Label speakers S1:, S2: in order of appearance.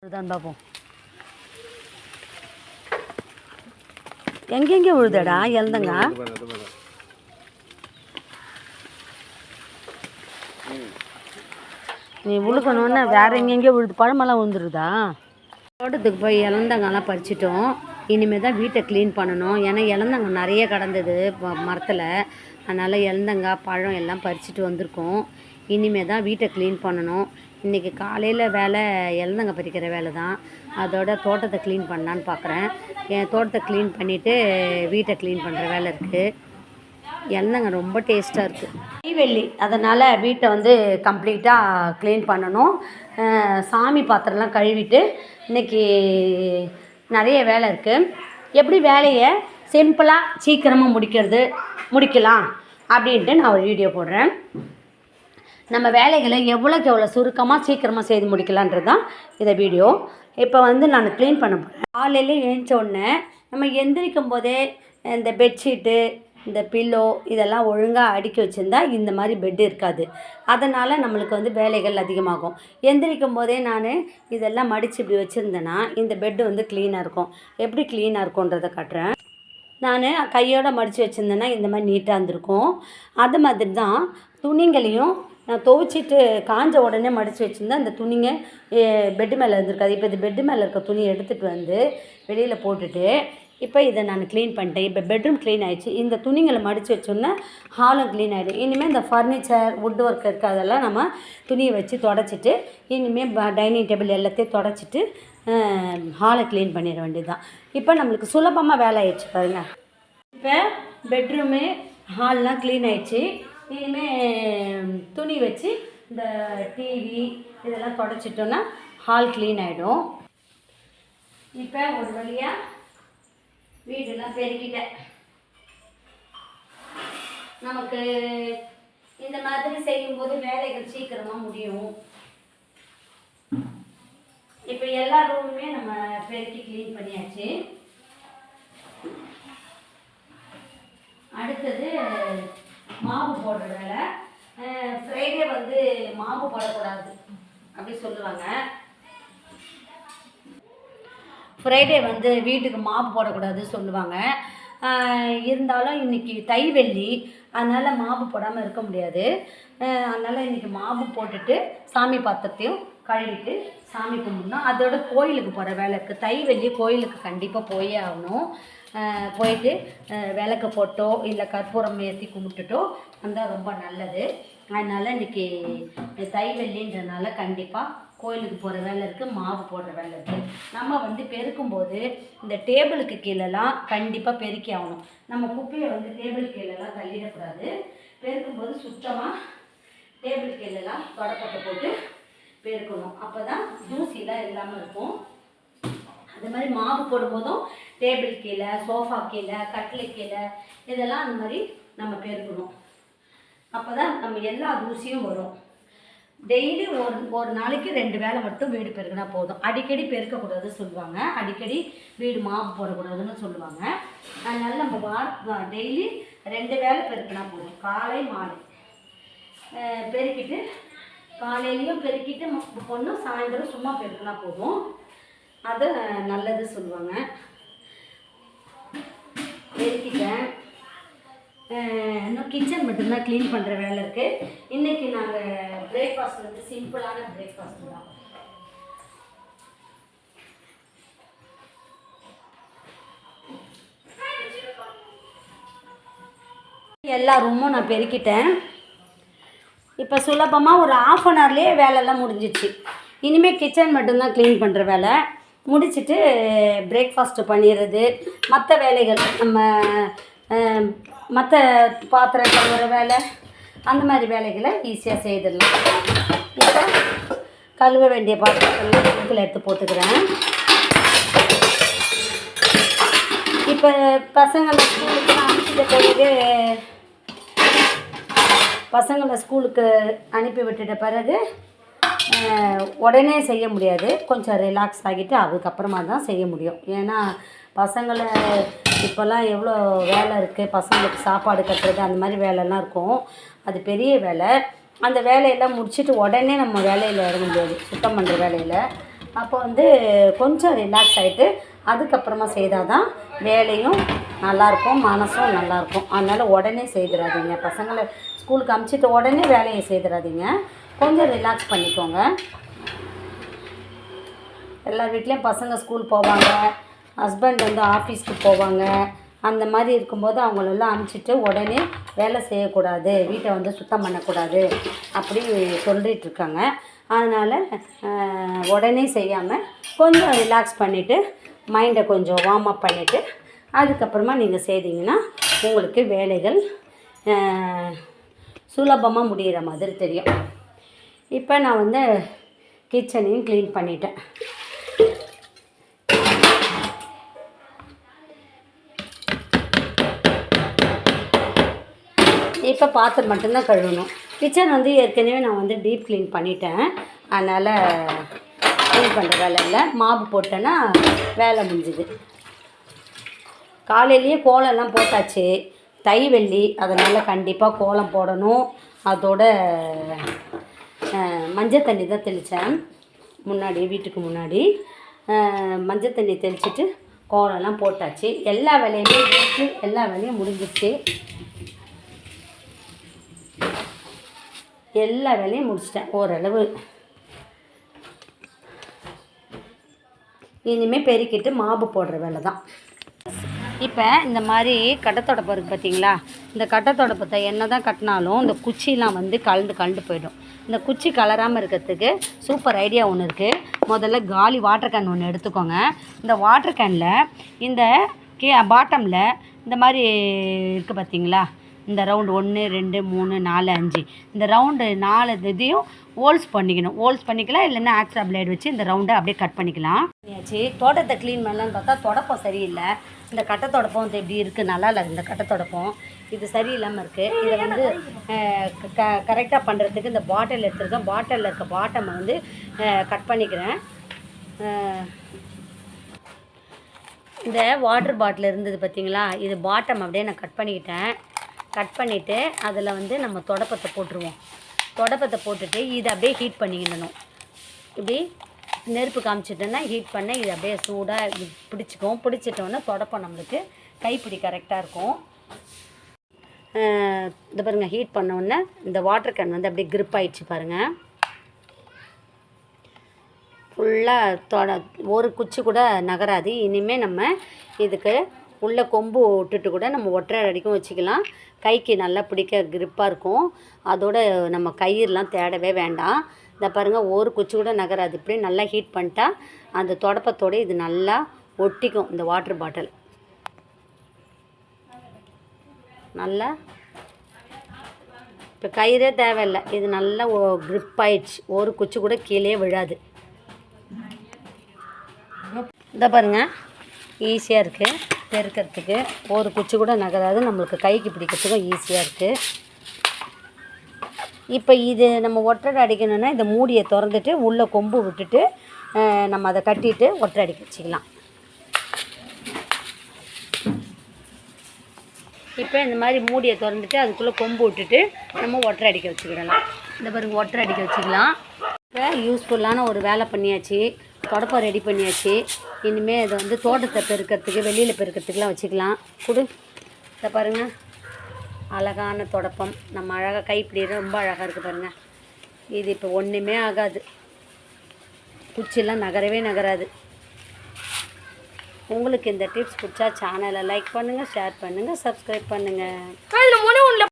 S1: தான் பார்ப்போம். எங்கெங்கே விழுதடா எழுந்தங்க? நீ உழுக்கணுன்னா வேற எங்கெங்கே விழுது? பழமெல்லாம் விழுந்துருதா? தோட்டத்துக்கு போய் இளந்தங்கலாம் பறிச்சிட்டோம். இனிமேல் தான் வீட்டை க்ளீன் பண்ணணும். ஏன்னா இளந்தங்க நிறைய கிடந்தது மரத்தில். அதனால் இளந்தங்காய் பழம் எல்லாம் பறிச்சிட்டு வந்திருக்கோம். இனிமேல் தான் வீட்டை க்ளீன் பண்ணணும். இன்றைக்கி காலையில் வேலை இளந்தங்க பறிக்கிற வேலை தான். அதோட தோட்டத்தை க்ளீன் பண்ணலான்னு பார்க்குறேன். என் தோட்டத்தை க்ளீன் பண்ணிவிட்டு வீட்டை க்ளீன் பண்ணுற வேலை இருக்குது. இளந்தங்க ரொம்ப டேஸ்ட்டாக இருக்குது. நெய்வேலி, அதனால் வீட்டை வந்து கம்ப்ளீட்டாக க்ளீன் பண்ணணும். சாமி பாத்திரம்லாம் கழுவிட்டு இன்றைக்கி நிறைய வேலை இருக்குது. எப்படி வேலையை சிம்பிளாக சீக்கிரமாக முடிக்கலாம் அப்படின்ட்டு நான் ஒரு வீடியோ போடுறேன். நம்ம வேலைகளை எவ்வளோக்கு எவ்வளோ சுருக்கமாக சீக்கிரமாக செய்து முடிக்கலான்றது தான் இந்த வீடியோ. இப்போ வந்து நான் க்ளீன் பண்ண போகிறேன். காலையில் எழுந்த உடனே நம்ம எந்திரிக்கும் போதே இந்த பெட்ஷீட்டு, இந்த பில்லோ இதெல்லாம் ஒழுங்காக அடுக்கி வச்சுருந்தா இந்த மாதிரி பெட்டு இருக்காது. அதனால் நம்மளுக்கு வந்து வேலைகள் அதிகமாகும். எந்திரிக்கும் போதே நான் இதெல்லாம் மடித்து இப்படி வச்சுருந்தேன்னா இந்த பெட்டு வந்து க்ளீனாக இருக்கும். எப்படி க்ளீனாக இருக்கும்ன்றதை காட்டுறேன். நான் கையோடு மடித்து வச்சுருந்தேன்னா இந்த மாதிரி நீட்டாக இருந்திருக்கும். அது மாதிரி தான் துணிங்களையும் நான் துவைச்சிட்டு காஞ்ச உடனே மடித்து வச்சுருந்தேன். அந்த துணிங்க பெட்டு மேலே இருந்திருக்காது. இப்போ இது பெட்டு மேலே இருக்க துணியை எடுத்துகிட்டு வந்து வெளியில் போட்டுட்டு இப்போ இதை நான் க்ளீன் பண்ணிட்டேன். இப்போ பெட்ரூம் க்ளீன் ஆகிடுச்சு. இந்த துணிங்களை மடித்து வச்சோன்னா ஹாலும் க்ளீன் ஆகிடும். இனிமேல் இந்த ஃபர்னிச்சர், வுட் ஒர்க் இருக்குது, அதெல்லாம் நம்ம துணியை வச்சு தொடச்சிட்டு இனிமேல் டைனிங் டேபிள் எல்லாத்தையும் தொடச்சிட்டு ஹாலை க்ளீன் பண்ணிட வேண்டியது தான். இப்போ நம்மளுக்கு சுலபமாக வேலை ஆயிடுச்சு பாருங்கள். இப்போ பெட்ரூமு ஹால்லாம் க்ளீன் ஆகிடுச்சு. இனிமேல் துணி வச்சு இந்த டிவி இதெல்லாம் தொடச்சிட்டோன்னா ஹால் க்ளீன் ஆகிடும். இப்போ ஒரு வழியாக வீடெல்லாம் பெருக்கிட்டேன். நமக்கு இந்த மாதிரி செய்யும்போது வேலைகள் சீக்கிரமாக முடியும். இப்போ எல்லா ரூமுமே நம்ம பெருக்கி க்ளீன் பண்ணியாச்சு. அடுத்தது மாவு போடுற வேலை. ஃப்ரைடே வந்து மாவு போடக்கூடாது அப்படி சொல்லுவாங்க. ஃப்ரைடே வந்து வீட்டுக்கு மாவு போடக்கூடாது சொல்லுவாங்க. இருந்தாலும் இன்றைக்கி தை வெள்ளி, அதனால் மாவு போடாமல் இருக்க முடியாது. அதனால் இன்றைக்கி மாவு போட்டுட்டு சாமி பாத்திரத்தையும் கழுவிட்டு சாமி கும்பிடணும். அதோட கோயிலுக்கு போகிற வேலை இருக்குது. தை வெள்ளி கோயிலுக்கு கண்டிப்பாக போயே ஆகணும். போயிட்டு விளக்கு போட்டோ இல்லை கற்பூரம் ஏற்றி கும்பிட்டுட்டோ வந்தால் ரொம்ப நல்லது. அதனால் இன்றைக்கி தை வெள்ளின்றனால கண்டிப்பாக கோயிலுக்கு போகிற வேலை இருக்குது, மாவு போடுற வேலை இருக்குது. நம்ம வந்து பெருக்கும்போது இந்த டேபிளுக்கு கீழெல்லாம் கண்டிப்பாக பெருக்கி ஆகணும். நம்ம குப்பையை வந்து டேபிள் கீழெல்லாம் தள்ளிடக்கூடாது. பெருக்கும்போது சுத்தமாக டேபிள் கீழெல்லாம் தொடப்பத்தை போட்டு பெருக்கணும். அப்போ தான் தூசிலாம் இல்லாமல் இருக்கும். அது மாதிரி மாவு போடும்போதும் டேபிள் கீழே, சோஃபா கீழே, கட்டில் கீழே இதெல்லாம் அந்த மாதிரி நம்ம பெருக்கணும். அப்போ தான் நம்ம எல்லா தூசியும் வரும். டெய்லி ஒரு நாளைக்கு 2 வேலை மட்டும் வீடு பெருக்கினா போதும். அடிக்கடி பெருக்கக்கூடாது சொல்லுவாங்க. அடிக்கடி வீடு மாவு போடக்கூடாதுன்னு சொல்லுவாங்க. அதனால் நம்ம டெய்லி 2 வேலை பெருக்கினா போதும். காலை மாலை பெருக்கிட்டு காலையிலையும் பெருக்கிட்டு பொண்ணும் சாயந்தரம் சும்மா பெருக்கினா போதும். அது நல்லது சொல்லுவாங்க. பெருக்கிட்டேன். இன்னும் கிச்சன் மட்டும்தான் க்ளீன் பண்ணுற வேலை இருக்குது. இன்றைக்கி நாங்கள் பிரேக்ஃபாஸ்ட் வந்து சிம்பிளான பிரேக்ஃபாஸ்ட் தான். எல்லா ரூமும் நான் பெருக்கிட்டேன். இப்போ சுலபமாக ஒரு 1/2 அன் ஹவர்லேயே வேலையெல்லாம் முடிஞ்சிச்சு. இனிமேல் கிச்சன் மட்டும்தான் க்ளீன் பண்ணுற வேலை. முடிச்சுட்டு பிரேக்ஃபாஸ்ட்டு பண்ணிடுறது, மற்ற வேலைகள் நம்ம மற்ற பாத்திரம் கழுவுற வேலை அந்த மாதிரி வேலைகளை ஈஸியாக செய்திடலாம். இப்போ கழுவ வேண்டிய பாத்திரங்கள் சிங்கில் எடுத்து போட்டுக்கிறேன். இப்போ பசங்களை ஸ்கூலுக்கு அனுப்பிட்ட பிறகு அனுப்பி விட்டுட்ட பிறகு உடனே செய்ய முடியாது. கொஞ்சம் ரிலாக்ஸ் ஆகிட்டு அதுக்கப்புறமா தான் செய்ய முடியும். ஏன்னா பசங்களை இப்போல்லாம் எவ்வளோ வேலை இருக்குது. பசங்களுக்கு சாப்பாடு கட்டுறது அந்த மாதிரி வேலைலாம் இருக்கும். அது பெரிய வேலை. அந்த வேலையெல்லாம் முடிச்சுட்டு உடனே நம்ம வேலையில் இறங்க முடியாது. சுத்தம் பண்ணுற வேலையில் அப்போ வந்து கொஞ்சம் ரிலாக்ஸ் ஆகிட்டு அதுக்கப்புறமா செய்தால் தான் வேலையும் நல்லாயிருக்கும், மனசும் நல்லாயிருக்கும். அதனால் உடனே செய்திடாதீங்க. பசங்களை ஸ்கூலுக்கு அனுப்பிச்சிட்டு உடனே வேலையை செய்திடாதீங்க. கொஞ்சம் ரிலாக்ஸ் பண்ணிக்கோங்க. எல்லார் வீட்லேயும் பசங்க ஸ்கூல் போவாங்க, ஹஸ்பண்ட் வந்து ஆஃபீஸ்க்கு போவாங்க. அந்த மாதிரி இருக்கும்போது அவங்களெல்லாம் அனுப்பிச்சிட்டு உடனே வேலை செய்யக்கூடாது, வீட்டை வந்து சுத்தம் பண்ணக்கூடாது அப்படி சொல்லிகிட்ருக்காங்க. அதனால் உடனே செய்யாமல் கொஞ்சம் ரிலாக்ஸ் பண்ணிவிட்டு மைண்டை கொஞ்சம் வார்ம் அப் பண்ணிவிட்டு அதுக்கப்புறமா நீங்கள் செய்தீங்கன்னா உங்களுக்கு வேலைகள் சுலபமாக முடிகிற மாதிரி தெரியும். இப்போ நான் வந்து கிச்சனையும் க்ளீன் பண்ணிட்டேன். இப்போ பாத்திரம் மட்டும்தான் கழுவணும். கிச்சன் வந்து ஏற்கனவே நான் வந்து டீப் க்ளீன் பண்ணிட்டேன். அதனால் க்ளீன் பண்ணுற வேலை இல்லை. மாவு போட்டேன்னா வேலை முடிஞ்சுது. காலையிலேயே கோலம்லாம் போட்டாச்சு. தை வெள்ளி, அதனால் கண்டிப்பாக கோலம் போடணும். அதோட மஞ்சள் தண்ணி தான் தெளித்தேன் முன்னாடி, வீட்டுக்கு முன்னாடி மஞ்சள் தண்ணி தெளிச்சிட்டு கோலம்லாம் போட்டாச்சு. எல்லா வேலையும் முடிஞ்சிச்சு. எல்லா வேலையும் முடிச்சிட்டேன் ஓரளவு. இனிமேல் பெருக்கிட்டு மாவு போடுற வேலை தான். இப்போ இந்த மாதிரி கட்டத்தொடப்பம் இருக்குது பார்த்தீங்களா? இந்த கட்டத்தொடப்பத்தை என்ன தான் கட்டினாலும் இந்த குச்சிலாம் வந்து கலண்டு போயிடும். இந்த குச்சி கலராமல் இருக்கிறதுக்கு சூப்பர் ஐடியா ஒன்று இருக்குது. முதல்ல காலி வாட்டர் கேன் ஒன்று எடுத்துக்கோங்க. இந்த வாட்டர் கேனில் இந்த பாட்டமில் இந்த மாதிரி இருக்குது பார்த்தீங்களா? இந்த ரவுண்டு 1 2 3 4 5 இந்த ரவுண்டு 4 இதையும் ஹோல்ஸ் பண்ணிக்கலாம். இல்லைன்னா ஆக்ஸா பிளேட் வச்சு இந்த ரவுண்டை அப்படியே கட் பண்ணிக்கலாம். தோட்டத்தை க்ளீன் பண்ணலான்னு பார்த்தா தொடப்பம் சரியில்லை. இந்த கட்டத்தொடப்பம் வந்து எப்படி இருக்குது, நல்லா இல்லை. இந்த கட்டத்தொடப்பம் இது சரியில்லாமல் இருக்குது. இதை வந்து கரெக்டாக பண்ணுறதுக்கு இந்த பாட்டில் எடுத்துருக்கேன். பாட்டிலில் இருக்க பாட்டமை வந்து கட் பண்ணிக்கிறேன். இந்த வாட்டர் பாட்டில் இருந்தது பார்த்தீங்களா? இது பாட்டம் அப்படியே நான் கட் பண்ணிவிட்டு அதில் வந்து நம்ம தொடப்பத்தை போட்டுருவோம். தொடப்பத்தை போட்டுட்டு இதை அப்படியே ஹீட் பண்ணிக்கணும். இப்படி நெருப்பு காமிச்சிட்டோன்னா ஹீட் பண்ண இது அப்படியே சூடாக பிடிச்சிட்டோன்னா தொடப்பம் நம்மளுக்கு கைப்பிடி கரெக்டாக இருக்கும். இந்த பாருங்கள், ஹீட் பண்ணோன்னே இந்த வாட்டர் கேன் வந்து அப்படியே க்ரிப் ஆகிடுச்சு பாருங்கள். ஃபுல்லாக ஒரு குச்சி கூட நகராது. இனிமேல் நம்ம இதுக்கு உள்ள கொம்பு விட்டுட்டு கூட நம்ம ஒற்றை அடிக்கும் வச்சுக்கலாம். கைக்கு நல்லா பிடிக்க க்ரிப்பாக இருக்கும். அதோட நம்ம கயிறுலாம் தேடவே வேண்டாம். இந்த பாருங்கள், ஒரு குச்சி கூட நகராது. இப்படி நல்லா ஹீட் பண்ணிட்டா அந்த தொடப்பத்தோடு இது நல்லா ஒட்டிக்கும். இந்த வாட்டர் பாட்டில் நல்லா இப்போ கயிறே தேவையில்லை. இது நல்லா க்ரிப் ஆயிடுச்சு. ஒரு குச்சி கூட கீழே விழாது. இந்த பாருங்கள், ஈஸியாக இருக்குது பெருக்கிறதுக்கு. ஒரு குச்சி கூட நகராது. நம்மளுக்கு கைக்கு பிடிக்கிறதுக்கும் ஈஸியாக இருக்குது. இப்போ இது நம்ம ஒற்றடை அடிக்கணுன்னா இந்த மூடியை திறந்துட்டு உள்ளே கொம்பு விட்டுட்டு நம்ம அதை கட்டிட்டு ஒற்றை அடிக்க வச்சுக்கலாம். இப்போ இந்த மாதிரி மூடியை திறந்துட்டு அதுக்குள்ளே கொம்பு விட்டுட்டு நம்ம ஒற்றை அடிக்க வச்சுக்கிடலாம். இந்த பாருங்க, ஒற்றை அடிக்க வச்சுக்கலாம். இப்போ யூஸ்ஃபுல்லான ஒரு வேலை பண்ணியாச்சு. தொடப்பம் ரெடி பண்ணியாச்சு. இனிமேல் இதை வந்து தோட்டத்தை பெருக்கிறதுக்கு, வெளியில் பெருக்கிறதுக்குலாம் வச்சுக்கலாம். இதை பாருங்கள், அழகான தொடப்பம். நம்ம அழகாக கைப்பிடி ரொம்ப அழகாக இருக்குது பாருங்கள். இது இப்போ ஒன்றுமே ஆகாது. குச்சிலாம் நகராது. உங்களுக்கு இந்த டிப்ஸ் பிடிச்சா சேனலை லைக் பண்ணுங்கள், ஷேர் பண்ணுங்கள், சப்ஸ்கிரைப் பண்ணுங்கள்.